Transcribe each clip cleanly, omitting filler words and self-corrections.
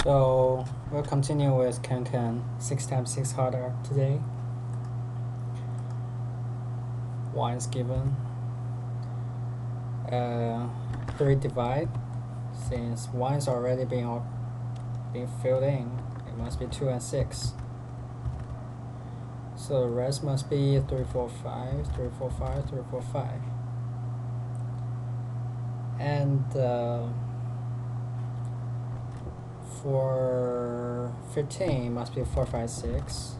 So we'll continue with KENKEN 6 times 6 harder today. Y is given. 3 divide. Since 1 is already being filled in, it must be 2 and 6. So the rest must be 3, 4, 5, 3, 4, 5, 3, 4, 5. And for 15 it must be 4, 5, 6.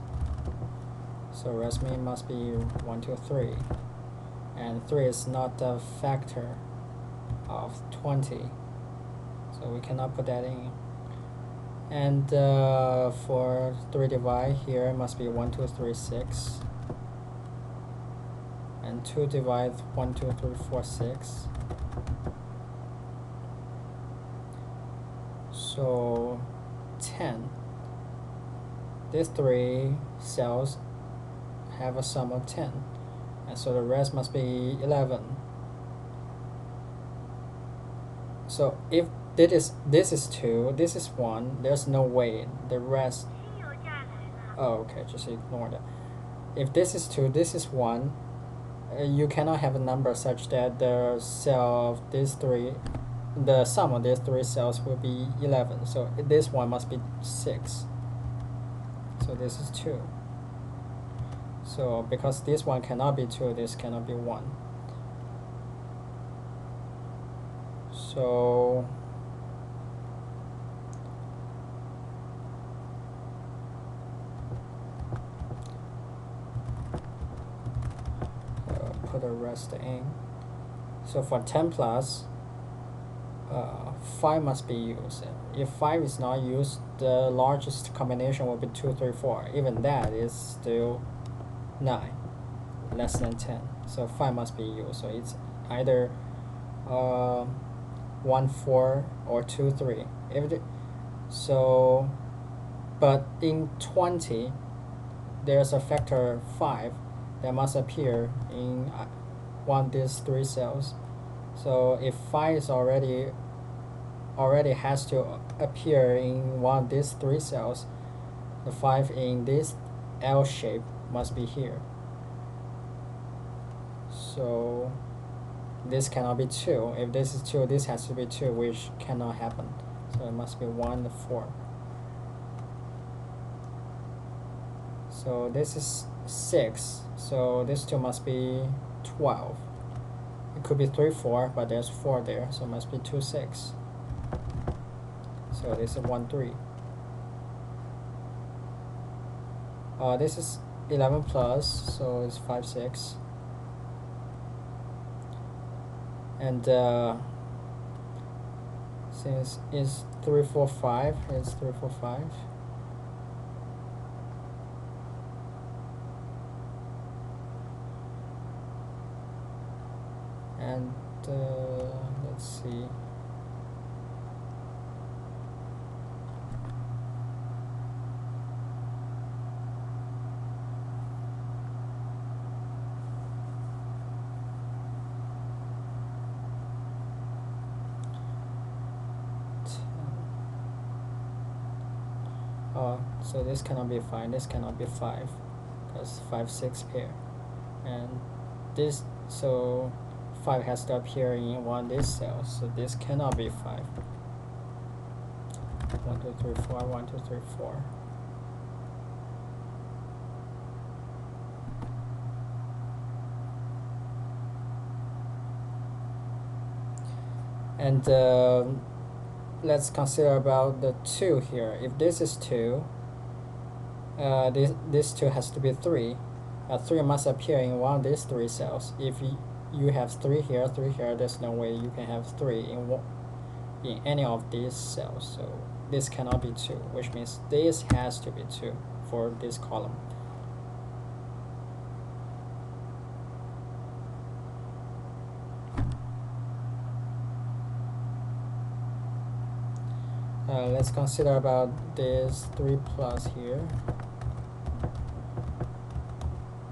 So rest must be 1, 2, 3. And 3 is not a factor of 20. So we cannot put that in. And for 3 divide here must be 1, 2, 3, 6. And 2 divide 1, 2, 3, 4, 6. So 10. These 3 cells have a sum of 10. And so the rest must be 11. So if this is 2, this is 1, there's no way the rest. Oh, okay, just ignore that. If this is 2, this is 1, you cannot have a number such that the cell of these 3, the sum of these 3 cells will be 11. So this one must be 6. So this is 2. So because this one cannot be 2, this cannot be 1. So put the rest in. So for 10 plus, 5 must be used. If 5 is not used, the largest combination will be 2, 3, 4. Even that is still 9, less than 10. So 5 must be used. So it's either 1, 4 or 2, 3. So, but in 20, there's a factor 5 that must appear in one of these 3 cells. So if 5 is already has to appear in one of these 3 cells, the 5 in this L shape must be here. So this cannot be 2. If this is 2, this has to be 2, which cannot happen. So it must be 1 and 4. So this is 6. So this 2 must be 12. It could be 3, 4, but there's 4 there, so it must be 2, 6. So this is 1, 3. This is 11 plus, so it's 5, 6. And since it's 3, 4, 5, it's 3, 4, 5. And let's see. So this cannot be 5, this cannot be 5, because 5, 6 pair. And this, so 5 has to appear in one of these cells, so this cannot be 5. 1, 2, 3, 4, 1, 2, 3, 4. And let's consider about the 2 here. If this is 2, this 2 has to be 3. 3 must appear in one of these 3 cells. If you have 3 here, 3 here, there's no way you can have 3 in any of these cells. So this cannot be 2, which means this has to be 2 for this column. Let's consider about this 3 plus here.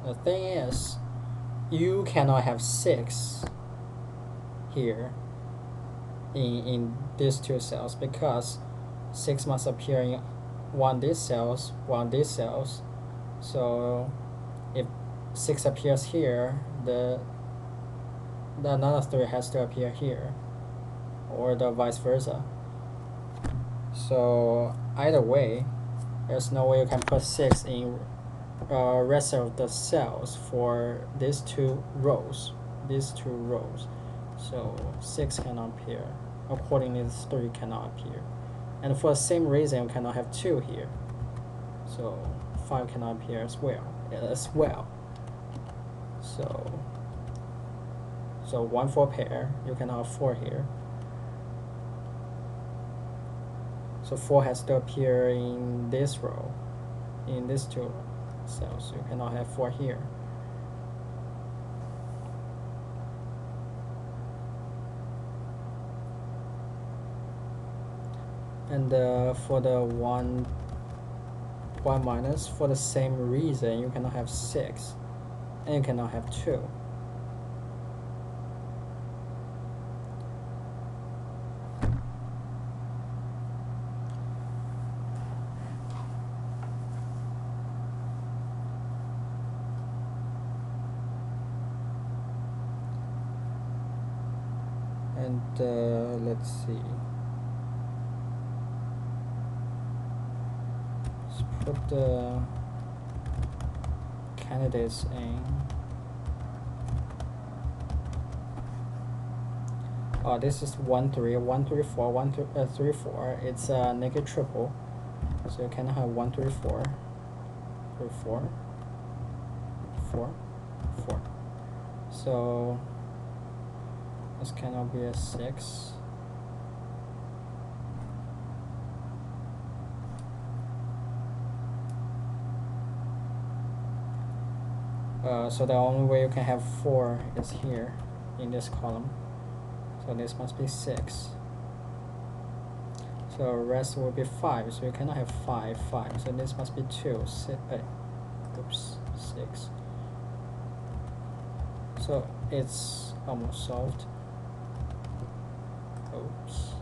The thing is, you cannot have 6 here in these 2 cells, because 6 must appear in one of these cells, one of these cells. So if 6 appears here, the another 3 has to appear here, or the vice versa. So either way, there's no way you can put 6 in rest of the cells for these two rows. So 6 cannot appear. Accordingly, this 3 cannot appear. And for the same reason, you cannot have 2 here. So 5 cannot appear as well. So 1 for pair, you cannot have 4 here. So 4 has to appear in this row, in these two cells. You cannot have 4 here. And for the 1 minus, for the same reason, you cannot have 6, and you cannot have 2. And let's see. Let's put the candidates in. Oh, this is 1 3 1 3 4 1 3 4. It's a naked triple, so you cannot have 1 3 4 3 4 4 4. So this cannot be a 6. So the only way you can have 4 is here in this column. So this must be 6. So rest will be 5. So you cannot have 5, 5. So this must be 2, 6. Oops, 6. So it's almost solved. Oops.